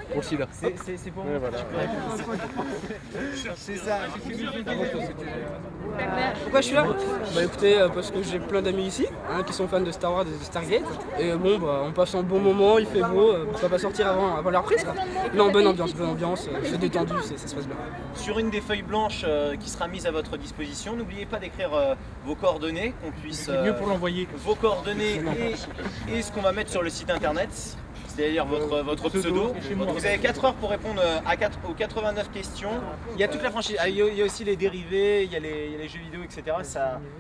Pour le sida. C'est pour moi. Voilà. C'est ça. Pourquoi je suis là? Bah écoutez, parce que j'ai plein d'amis ici, hein, qui sont fans de Star Wars et de Stargate. Et bon, bah, on passe un bon moment, il fait beau, pourquoi pas sortir avant la reprise quoi. Non, bonne ambiance, c'est détendu, ça se passe bien. Sur une des feuilles blanches qui sera mise à votre disposition, n'oubliez pas d'écrire vos coordonnées, qu'on puisse... C'est mieux pour l'envoyer. Vos coordonnées et ce qu'on va mettre sur le site internet, c'est-à-dire votre pseudo. Vous avez 4 heures pour répondre aux 89 questions. Il y a toute la franchise, il y a aussi les dérivés, il y a les jeux vidéo, etc.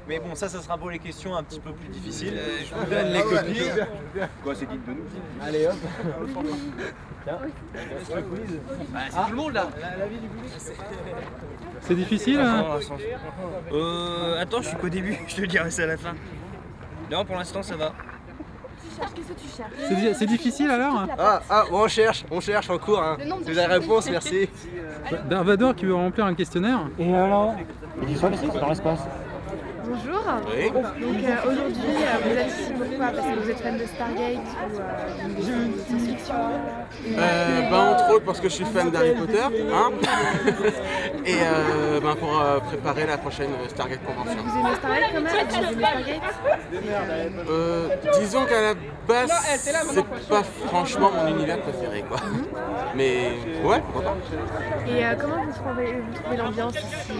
Mais bon, ça sera pour les questions un petit peu plus difficiles. Je vous donne les copies. Quoi, c'est dites de nous. Allez hop. Tiens. C'est tout le monde là. L'avis du public. C'est difficile hein? Attends, je suis qu'au début, je te dirai ça à la fin. Non, pour l'instant ça va. Qu'est-ce que tu cherches? C'est difficile alors? Bon, on cherche en cours, hein. C'est la réponse, merci. Darvador qui veut remplir un questionnaire. Et alors? Il faut laisser dans l'espace. Bonjour. Oui. Donc aujourd'hui, vous êtes ici pourquoi? Parce que vous êtes fan de Stargate ou de science-fiction? Entre autres parce que je suis fan d'Harry Potter, hein. Et pour préparer la prochaine Stargate Convention. Vous aimez Stargate quand même? Vous aimez Stargate? Disons qu'à la base, c'est pas franchement mon univers préféré, quoi. Mais ouais, pourquoi pas. Et comment vous trouvez l'ambiance ici?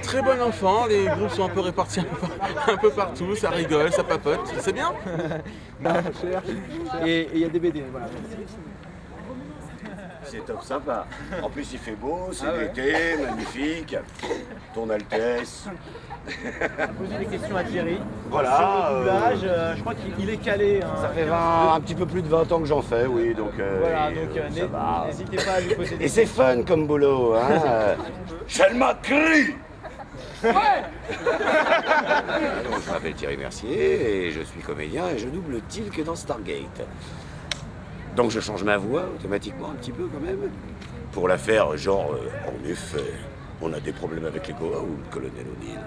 Très bon enfant, les groupes sont un peu répartis un peu partout, ça rigole, ça papote, c'est bien. Et il y a des BD, voilà. C'est top sympa. En plus il fait beau, c'est l'été, magnifique. Ton Altesse. Poser des questions à Thierry. Voilà. Sur le doublage, je crois qu'il est calé. Hein, ça fait un petit peu plus de 20 ans que j'en fais, oui. Donc, voilà, donc n'hésitez pas à lui poser des questions. Et c'est fun comme boulot, hein. Selma crie. Ouais. Donc, je m'appelle Thierry Mercier et je suis comédien et je double Teal'c dans Stargate. Donc je change ma voix automatiquement un petit peu quand même, pour la faire genre, en effet, on a des problèmes avec les Goa'uld ou le colonel O'Neill.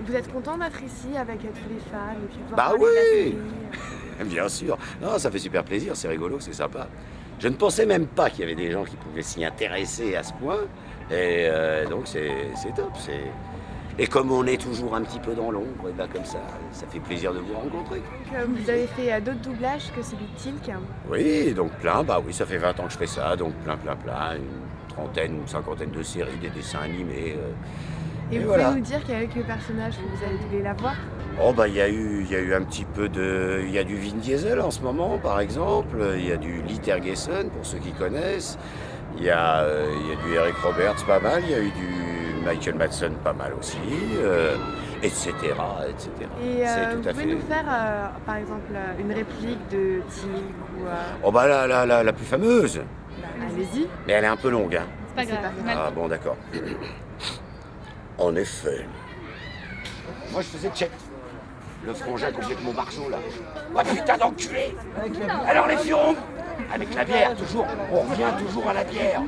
Vous êtes content d'être ici avec tous les fans et puis de pouvoir Bah parler de la oui. série? Bien sûr, non, ça fait super plaisir, c'est rigolo, c'est sympa. Je ne pensais même pas qu'il y avait des gens qui pouvaient s'y intéresser à ce point, et donc c'est top. Et comme on est toujours un petit peu dans l'ombre, et ben comme ça fait plaisir de vous rencontrer. Vous avez fait d'autres doublages que celui de Teal'c? Oui, donc plein, bah oui, ça fait 20 ans que je fais ça, donc plein, une trentaine, une cinquantaine de séries, des dessins animés. Et vous voilà. pouvez nous dire qu'avec le personnage que vous avez doublé la voix? Oh bah il y a eu un petit peu de... Il y a du Vin Diesel en ce moment, par exemple, il y a du Lee Tergesen, pour ceux qui connaissent, il y a du Eric Roberts, pas mal, il y a eu du Michael Madsen, pas mal aussi, etc. Et vous pouvez nous faire, par exemple, une réplique de Teal'c ou... Oh bah la plus fameuse. Allez-y. Mais elle est un peu longue, hein. C'est pas grave. Ah bon, d'accord. En effet. Moi, je faisais check. Le frangin complètement barjot, là. Oh putain d'enculé. Alors les furons. Avec la bière, toujours. On revient toujours à la bière.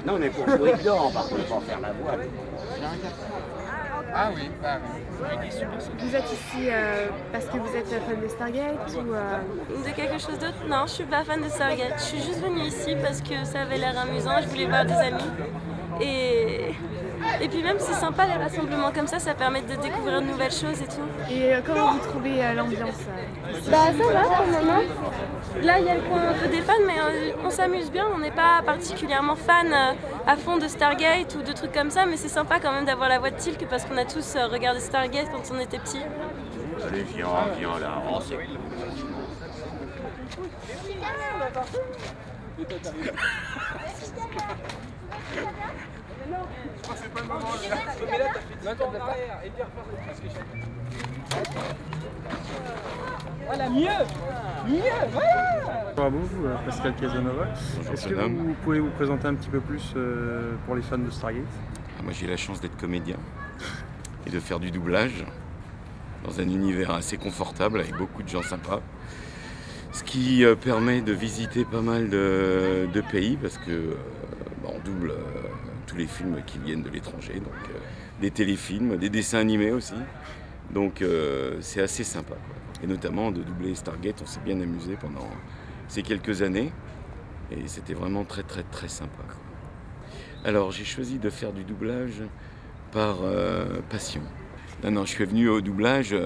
Non, mais pour jouer dedans, par contre, pas faire la voix. Ah oui, Vous êtes ici parce que vous êtes fan de Stargate ou... De quelque chose d'autre? Non, je suis pas fan de Stargate. Je suis juste venue ici parce que ça avait l'air amusant, je voulais voir des amis. Et puis même c'est sympa les rassemblements comme ça permet de découvrir de nouvelles choses et tout. Et comment vous trouvez l'ambiance Bah ça va pour le moment. Là il y a le coin un peu des fans mais on s'amuse bien, on n'est pas particulièrement fan à fond de Stargate ou de trucs comme ça, mais c'est sympa quand même d'avoir la voix de Teal'c parce qu'on a tous regardé Stargate quand on était petits. Allez, viens là. Oh, c'est... Voilà, mieux, voilà. Bonjour à vous, Pascal Casanova. Est-ce que vous pouvez vous présenter un petit peu plus pour les fans de Stargate? Moi j'ai la chance d'être comédien et de faire du doublage dans un univers assez confortable avec beaucoup de gens sympas. Ce qui permet de visiter pas mal de pays parce que on double tous les films qui viennent de l'étranger, donc des téléfilms, des dessins animés aussi. Donc c'est assez sympa, quoi. et notamment de doubler Stargate. On s'est bien amusé pendant ces quelques années et c'était vraiment très très très sympa. Alors j'ai choisi de faire du doublage par passion. Non, je suis venu au doublage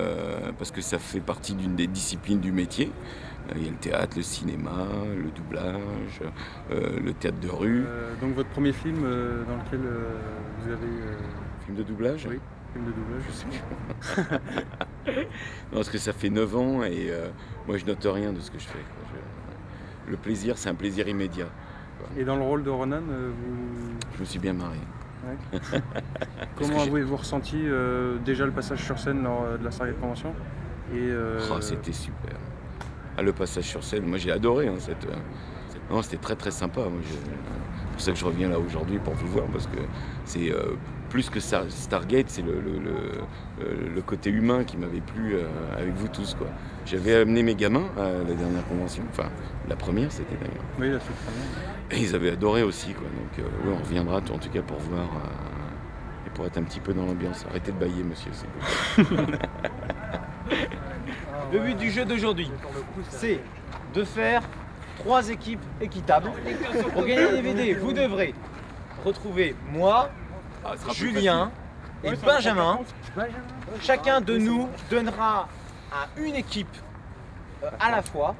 parce que ça fait partie d'une des disciplines du métier. Il y a le théâtre, le cinéma, le doublage, le théâtre de rue. Donc votre premier film dans lequel vous avez... Film de doublage? Oui, film de doublage. Je sais plus. Non, parce que ça fait 9 ans et moi je note rien de ce que je fais. Le plaisir, c'est un plaisir immédiat. Et dans le rôle de Ronan, Je me suis bien marré. Ouais. Comment avez-vous ressenti déjà le passage sur scène lors de la Stargate Convention Oh, c'était super. Ah, le passage sur scène, moi j'ai adoré. Hein, Non, c'était très très sympa. C'est pour ça que je reviens là aujourd'hui pour vous voir, parce que c'est plus que Stargate, c'est le côté humain qui m'avait plu avec vous tous, quoi. J'avais amené mes gamins à la dernière convention, enfin la première c'était d'ailleurs. Oui, la toute première. Et ils avaient adoré aussi, quoi. Donc oui, on reviendra en tout cas pour voir et pour être un petit peu dans l'ambiance. Arrêtez de bâiller, monsieur, s'il vous plaît. Le but du jeu d'aujourd'hui, c'est de faire 3 équipes équitables. Pour gagner les DVD, vous devrez retrouver moi, Julien et Benjamin. Chacun de nous donnera à une équipe à la fois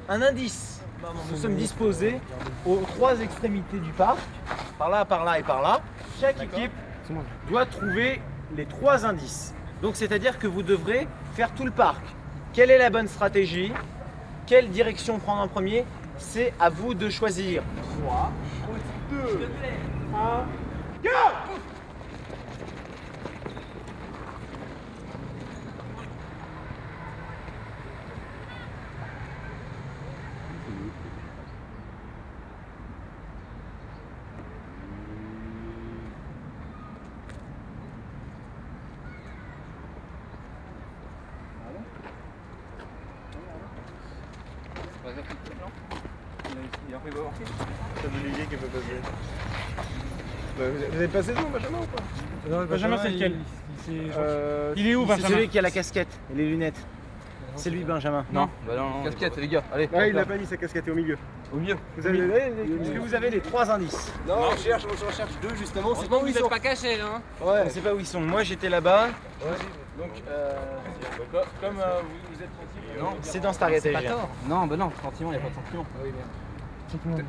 un indice. Nous sommes disposés aux 3 extrémités du parc, par là, par là et par là. Chaque équipe doit trouver les 3 indices. Donc c'est-à-dire que vous devrez faire tout le parc. Quelle est la bonne stratégie? Quelle direction prendre en premier? C'est à vous de choisir. 3, 2, 1, go! Vous avez passé devant Benjamin ou pas? Benjamin, c'est lequel? Il est où, Benjamin? C'est celui qui a la casquette et les lunettes. C'est lui, Benjamin. Non, bah non. Casquette, les gars, allez. Ouais, il l'a pas dit, sa casquette est au milieu. Au milieu. Est-ce que vous avez les 3 indices? Non, on recherche 2 justement. C'est pas où ils sont pas cachés là. Hein. Ouais, c'est pas où ils sont. Moi j'étais là-bas. Ouais. Donc, comme vous êtes tranquille. Non, c'est dans Stargate pas SG1. tort. Non, bah non, sentiment, il n'y a pas de sentiment.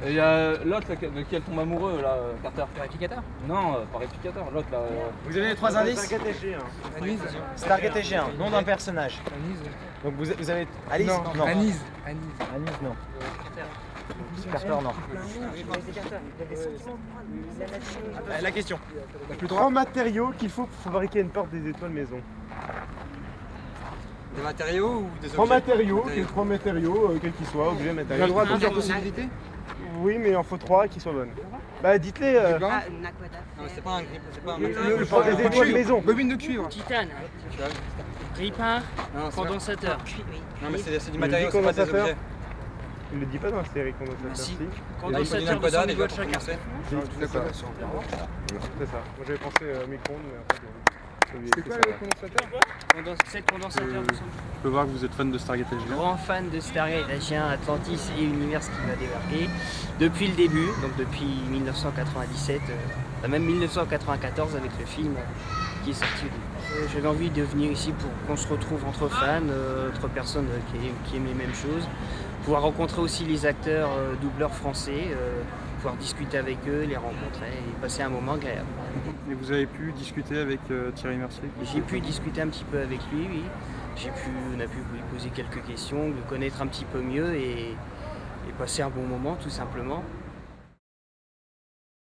Il y a l'autre qui tombe amoureux là, Carter. Réplicateur? Non, pas réplicateur, l'autre là. Vous avez les 3 indices? Stargate SG1. Anise. Stargate SG1, nom d'un personnage. Anise. Donc vous avez. Alice? Non. Anise. Anise, non. Carter, non. La question. 3 matériaux qu'il faut pour fabriquer une porte des étoiles maison. Des matériaux ou des objets? 3 matériaux, quels qu'ils soient, objets, matériaux. On a le droit à plusieurs possibilités? Oui, mais il en faut 3 qui soient bonnes. Bah dites-les. Non, c'est pas un grip, c'est pas un matériau. Le porte des étoiles maison. Bobine de cuivre. Titane. Grille-pain. Condensateur. Non, mais c'est du matériau, c'est pas des objets. Il le dit pas dans la série condensateur. Si. Il Condensateur de 100 000 watts chacun. C'est ça. Moi j'avais pensé micro-ondes, mais après. C'est quoi le condensateur? 7 condensateurs de 100 000. Je peux voir que vous êtes fan de Stargate SG1. Grand fan de Stargate SG1, Atlantis et Univers qui va débarquer depuis le début, donc depuis 1997, même 1994 avec le film qui est sorti. J'avais envie de venir ici pour qu'on se retrouve entre fans, entre personnes qui aiment les mêmes choses, pouvoir rencontrer aussi les acteurs doubleurs français, pouvoir discuter avec eux, les rencontrer et passer un moment agréable. Et vous avez pu discuter avec Thierry Mercier? J'ai pu discuter un petit peu avec lui, oui. On a pu lui poser quelques questions, le connaître un petit peu mieux et passer un bon moment tout simplement.